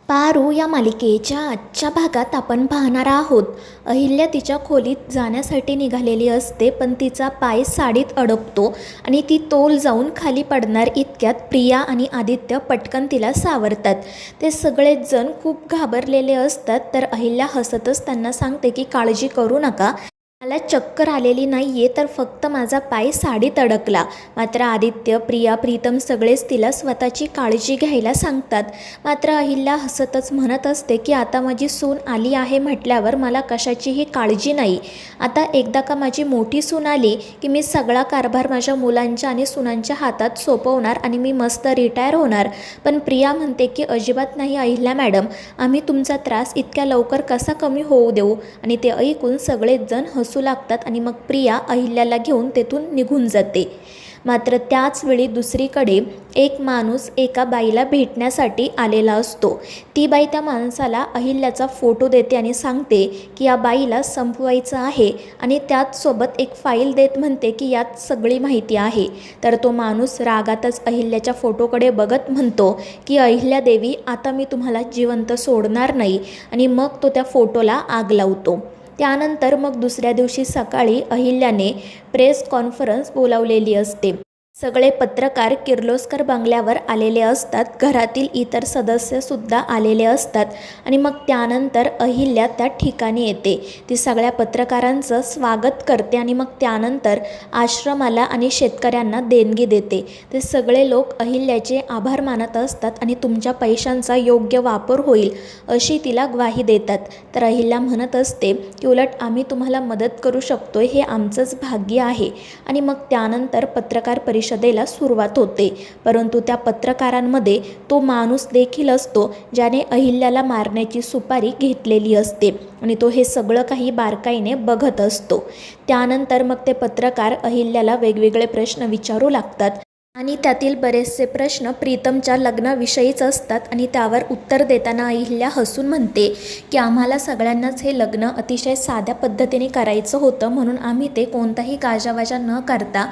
पारू या मालिकेच्या आजच्या भागात आपण पाहणार आहोत. अहिल्या तिच्या खोलीत जाण्यासाठी निघालेली असते, पण तिचा पाय साडीत अडकतो आणि ती तोल जाऊन खाली पडणार इतक्यात प्रिया आणि आदित्य पटकन तिला सावरतात. ते सगळेच जण खूप घाबरलेले असतात. तर अहिल्या हसतच त्यांना सांगते की काळजी करू नका, मला चक्कर आलेली नाहीये, तर फक्त माझा पाय साडीत अडकला. मात्र आदित्य, प्रिया, प्रीतम सगळेच तिला स्वतःची काळजी घ्यायला सांगतात. मात्र अहिल्या हसतच म्हणत असते की आता माझी सून आली आहे म्हटल्यावर मला कशाचीही काळजी नाही. आता एकदा का माझी मोठी सून आली की मी सगळा कारभार माझ्या मुलांच्या आणि सुनांच्या हातात सोपवणार आणि मी मस्त रिटायर होणार. पण प्रिया म्हणते की अजिबात नाही अहिल्या मॅडम, आम्ही तुमचा त्रास इतक्या लवकर कसा कमी होऊ देऊ. आणि ते ऐकून सगळेच जण हसू लागतात आणि मग प्रिया अहिल्याला घेऊन तेथून निघून जाते. मात्र त्याच वेळी दुसरीकडे एक माणूस एका बाईला भेटण्यासाठी आलेला असतो. ती बाई त्या माणसाला अहिल्याचा फोटो देते आणि सांगते की या बाईला संपवायचं आहे आणि त्याचसोबत एक फाईल देत म्हणते की यात सगळी माहिती आहे. तर तो माणूस रागातच अहिल्याच्या फोटोकडे बघत म्हणतो की अहिल्यादेवी, आता मी तुम्हाला जिवंत सोडणार नाही. आणि मग तो त्या फोटोला आग लावतो. त्यानंतर मग दुसऱ्या दिवशी सकाळी अहिल्याने प्रेस कॉन्फरन्स बोलावलेली असते. सगळे पत्रकार किर्लोस्कर बंगल्यावर आलेले असतात. घरातील इतर सदस्यसुद्धा आलेले असतात. आणि मग त्यानंतर अहिल्या त्या ठिकाणी येते. ती सगळ्या पत्रकारांचं स्वागत करते आणि मग त्यानंतर आश्रमाला आणि शेतकऱ्यांना देणगी देते. ते सगळे लोक अहिल्याचे आभार मानत असतात आणि तुमच्या पैशांचा योग्य वापर होईल अशी तिला ग्वाही देतात. तर अहिल्या म्हणत असते की उलट आम्ही तुम्हाला मदत करू शकतो, हे आमचंच भाग्य आहे. आणि मग त्यानंतर पत्रकार परिषदेला सुरुवात होते. परंतु त्या पत्रकारांमध्ये तो माणूस देखील असतो ज्याने अहिल्याला मारण्याची सुपारी घेतलेली असते आणि तो हे सगळं काही बारकाईने बघत असतो. त्यानंतर मग ते पत्रकार अहिल्याला वेगवेगळे प्रश्न विचारू लागतात आणि त्यातील बरेचसे प्रश्न प्रीतमच्या लग्नाविषयीच असतात. आणि त्यावर उत्तर देताना अहिल्या हसून म्हणते की आम्हाला सगळ्यांनाच हे लग्न अतिशय साध्या पद्धतीने करायचं होतं, म्हणून आम्ही ते कोणताही गाजावाजा न करता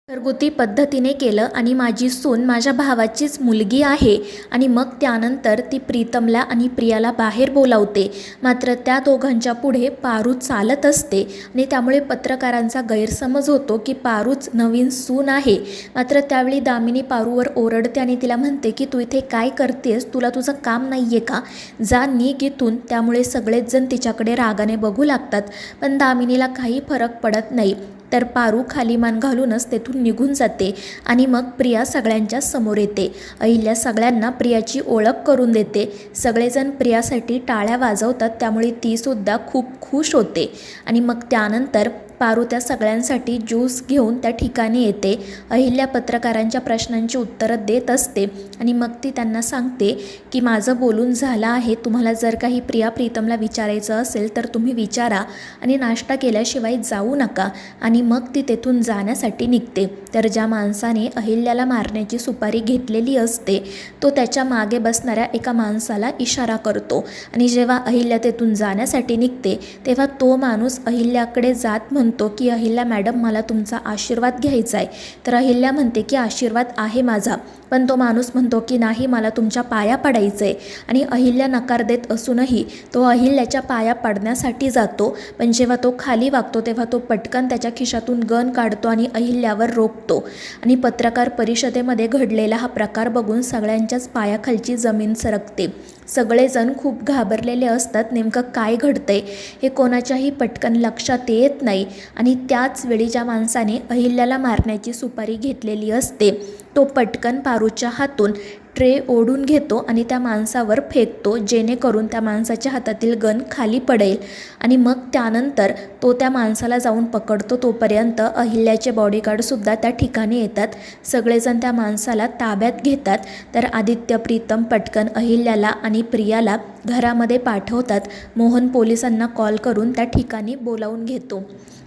घरगुती पद्धतीने केलं आणि माझी सून माझ्या भावाचीच मुलगी आहे. आणि मग त्यानंतर ती प्रीतमला आणि प्रियाला बाहेर बोलावते. मात्र त्या दोघांच्या पुढे पारू चालत असते आणि त्यामुळे पत्रकारांचा गैरसमज होतो की पारूच नवीन सून आहे. मात्र त्यावेळी दामिनी पारूवर ओरडते आणि तिला म्हणते की तू इथे काय करतेस, तुला तुझं काम नाही आहे का, जा निघ इथून. त्यामुळे सगळेच जण तिच्याकडे रागाने बघू लागतात, पण दामिनीला काही फरक पडत नाही. तर पारू खाली मान घालूनच तेथून निघून जाते आणि मग प्रिया सगळ्यांच्या समोर येते. अहिल्या सगळ्यांना प्रियाची ओळख करून देते. सगळेजण प्रियासाठी टाळ्या वाजवतात, त्यामुळे तीसुद्धा खूप खुश होते. आणि मग त्यानंतर पारू त्या सगळ्यांसाठी ज्यूस घेऊन त्या ठिकाणी येते. अहिल्या पत्रकारांच्या प्रश्नांची उत्तरं देत असते आणि मग ती त्यांना सांगते की माझं बोलून झालं आहे, तुम्हाला जर काही प्रिया प्रीतमला विचारायचं असेल तर तुम्ही विचारा आणि नाश्ता केल्याशिवाय जाऊ नका. आणि मग ती तेथून जाण्यासाठी निघते. तर ज्या माणसाने अहिल्याला मारण्याची सुपारी घेतलेली असते तो त्याच्या मागे बसणाऱ्या एका माणसाला इशारा करतो आणि जेव्हा अहिल्या तेथून जाण्यासाठी निघते तेव्हा तो माणूस अहिल्याकडे जात म्हणतो की अहिल्या मॅडम, मला तुमचा आशीर्वाद घ्यायचा आहे. तर अहिल्या म्हणते की आशीर्वाद आहे माझा, पण तो माणूस म्हणतो की नाही, मला तुमच्या पाया पडायचं आहे. आणि अहिल्या नकार देत असूनही तो अहिल्याच्या पाया पडण्यासाठी जातो. पण जेव्हा तो खाली वागतो तेव्हा तो पटकन त्याच्या खिशातून गन काढतो आणि अहिल्यावर रोखतो. आणि पत्रकार परिषदेमध्ये घडलेला हा प्रकार बघून सगळ्यांच्याच पायाखालची जमीन सरकते. सगळेजण खूप घाबरलेले असतात. नेमकं काय घडतंय हे कोणाच्याही पटकन लक्षात येत नाही. आणि त्याच वेळी ज्या माणसाने अहिल्याला मारण्याची सुपारी घेतलेली असते तो पटकन पारूच्या हातून ट्रे ओढून घेतो आणि त्या माणसावर फेकतो, जेणेकरून त्या माणसाच्या हातातील गन खाली पडेल. आणि मग त्यानंतर तो त्या माणसाला जाऊन पकडतो. तोपर्यंत अहिल्याचे बॉडीगार्डसुद्धा त्या ठिकाणी येतात. सगळेजण त्या माणसाला ताब्यात घेतात. तर आदित्य, प्रीतम पटकन अहिल्याला आणि प्रियाला घरामध्ये पाठवतात. मोहन पोलिसांना कॉल करून त्या ठिकाणी बोलावून घेतो.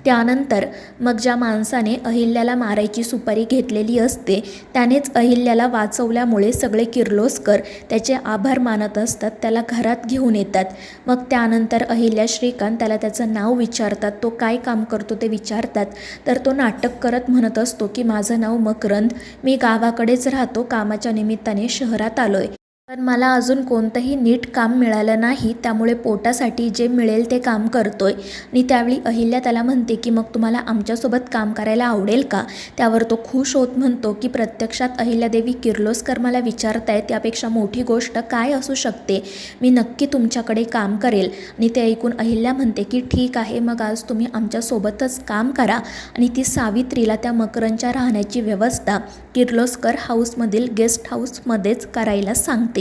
त्यानंतर मग ज्या माणसाने अहिल्याला मारायची सुपारी घेतलेली असते त्यानेच अहिल्याला वाचवल्यामुळे सगळे किर्लोस्कर त्याचे आभार मानत असतात. त्याला घरात घेऊन येतात. मग त्यानंतर अहिल्या, श्रीकांत त्याला त्याचं नाव विचारतात. तो काय काम करतो ते विचारतात. तर तो नाटक करत म्हणत असतो की माझं नाव मकरंद, मी गावाकडेच राहतो, कामाच्या निमित्ताने शहरात आलोय. पण मला अजून कोणतंही नीट काम मिळालं नाही, त्यामुळे पोटासाठी जे मिळेल ते काम करतोय. आणि त्यावेळी अहिल्या त्याला म्हणते की मग तुम्हाला आमच्यासोबत काम करायला आवडेल का? त्यावर तो खुश होत म्हणतो की प्रत्यक्षात अहिल्यादेवी किर्लोस्कर मला विचारतायत त्यापेक्षा मोठी गोष्ट काय असू शकते, मी नक्की तुमच्याकडे काम करेल. आणि ते ऐकून अहिल्या म्हणते की ठीक आहे, मग आज तुम्ही आमच्यासोबतच काम करा. आणि ती सावित्रीला त्या मकरंदच्या राहण्याची व्यवस्था किर्लोस्कर हाऊसमधील गेस्ट हाऊसमध्येच करायला सांगते.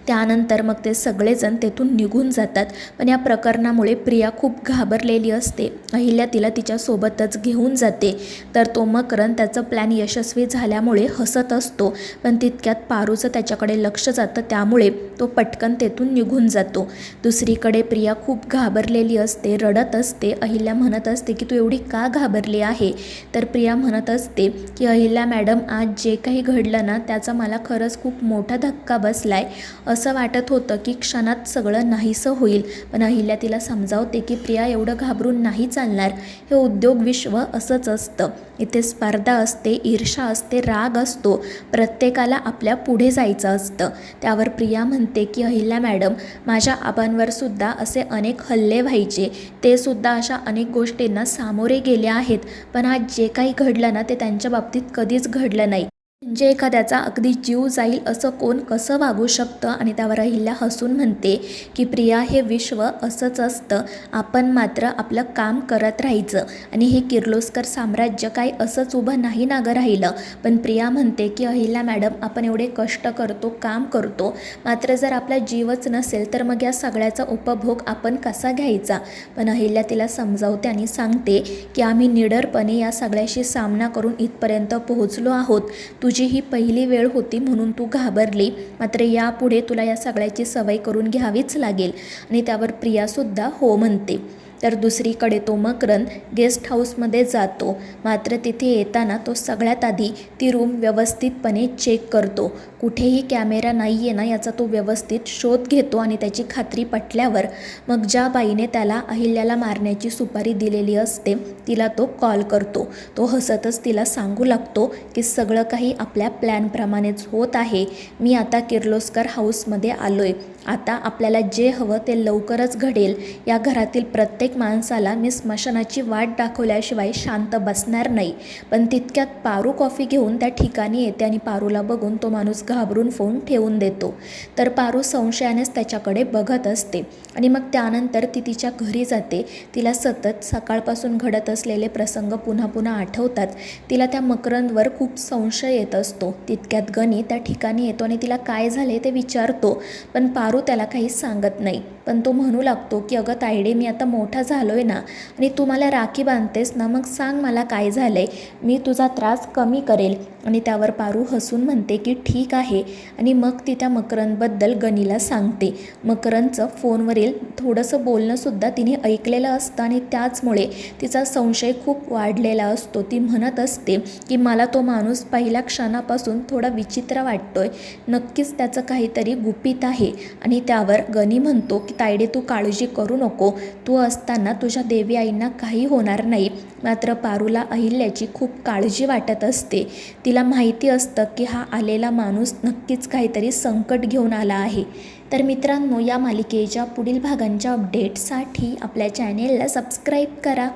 त्यानंतर मग ते सगळेजण तेथून निघून जातात. पण या प्रकरणामुळे प्रिया खूप घाबरलेली असते. अहिल्या तिला तिच्यासोबतच घेऊन जाते. तर तो मकरंद त्याचं प्लॅन यशस्वी झाल्यामुळे हसत असतो. पण तितक्यात पारूचं त्याच्याकडे लक्ष जातं, त्यामुळे तो पटकन तेथून निघून जातो. दुसरीकडे प्रिया खूप घाबरलेली असते, रडत असते. अहिल्या म्हणत असते की तू एवढी का घाबरली आहे? तर प्रिया म्हणत असते की अहिल्या मॅडम, आज जे काही घडलं ना त्याचा मला खरंच खूप मोठा धक्का बसलाय. असं वाटत होतं की क्षणात सगळं नाहीसं होईल. पण अहिल्या तिला समजावते की प्रिया एवढं घाबरून नाही चालणार. हे उद्योग विश्व असंच असतं. इथे स्पर्धा असते, ईर्ष्या असते, राग असतो. प्रत्येकाला आपल्या पुढे जायचं असतं. त्यावर प्रिया म्हणते की अहिल्या मॅडम, माझ्या आबांवर सुद्धा असे अनेक हल्ले व्हायचे. ते सुद्धा अशा अनेक गोष्टींना सामोरे गेले आहेत. पण आज जे काही घडलं ना ते त्यांच्या बाबतीत कधीच घडलं नाही. म्हणजे एखाद्याचा अगदी जीव जाईल असं कोण कसं वागू शकतं? आणि त्यावर अहिल्या हसून म्हणते की प्रिया, हे विश्व असंच असतं. आपण मात्र आपलं काम करत राहायचं. आणि हे किर्लोस्कर साम्राज्य काही असंच उभं नाही ना गं राहिलं. पण प्रिया म्हणते की अहिल्या मॅडम, आपण एवढे कष्ट करतो, काम करतो, मात्र जर आपला जीवच नसेल तर मग या सगळ्याचा उपभोग आपण कसा घ्यायचा? पण अहिल्या तिला समजावते आणि सांगते की आम्ही निडरपणे या सगळ्याशी सामना करून इथपर्यंत पोहोचलो आहोत. तुझी ही पहिली वेळ होती म्हणून तू घाबरली, मात्र यापुढे तुला या सगळ्याची सवय करून घ्यावीच लागेल. आणि त्यावर प्रियासुद्धा हो म्हणते. तर दुसरीकडे तो मकरंद गेस्ट हाऊसमध्ये जातो. मात्र तिथे येताना तो सगळ्यात आधी ती रूम व्यवस्थितपणे चेक करतो. कुठेही कॅमेरा नाही आहे ना याचा तो व्यवस्थित शोध घेतो. आणि त्याची खात्री पटल्यावर मग ज्या बाईने त्याला अहिल्याला मारण्याची सुपारी दिलेली असते तिला तो कॉल करतो. तो हसतच तिला सांगू लागतो की सगळं काही आपल्या प्लॅनप्रमाणेच होत आहे. मी आता किर्लोस्कर हाऊसमध्ये आलोय. आता आपल्याला जे हवं ते लवकरच घडेल. या घरातील प्रत्येक माणसाला मी स्मशानाची वाट दाखवल्याशिवाय शांत बसणार नाही. पण तितक्यात पारू कॉफी घेऊन त्या ठिकाणी येते आणि पारूला बघून तो माणूस घाबरून फोन ठेवून देतो. तर पारू संशयानेच त्याच्याकडे बघत असते. आणि मग त्यानंतर ती तिच्या घरी जाते. तिला सतत सकाळपासून घडत असलेले प्रसंग पुन्हा पुन्हा आठवतात. तिला त्या मकरंदवर खूप संशय येत असतो. तितक्यात गणी त्या ठिकाणी येतो आणि तिला काय झाले ते विचारतो. पण पारू त्याला काही सांगत नाही. पण तो म्हणू लागतो की अगं तायडे, मी आता मोठा झालोय ना, आणि तू मला राखी बांधतेस ना, मग सांग मला काय झालंय, मी तुझा त्रास कमी करेल. आणि त्यावर पारू हसून म्हणते की ठीक आहे. आणि मग ती त्या मकरंदबद्दल गणीला सांगते. मकरंदचं फोनवरील थोडंसं बोलणंसुद्धा तिने ऐकलेलं असतं आणि त्याचमुळे तिचा संशय खूप वाढलेला असतो. ती म्हणत असते की मला तो माणूस पहिल्या क्षणापासून थोडा विचित्र वाटतोय, नक्कीच त्याचं काहीतरी गुपित आहे. आणि त्यावर गणी म्हणतो की तायडे, तू काळजी करू नको, तू असताना तुझ्या देवी आईंना काही होणार नाही. मात्र पारूला अहिल्याची खूप काळजी वाटत असते. तिला माहिती असतं की हा आलेला माणूस नक्कीच काहीतरी संकट घेऊन आला आहे. तर मित्रांनो, या मालिकेच्या पुढील भागांच्या अपडेटसाठी आपल्या चॅनेलला सबस्क्राईब करा.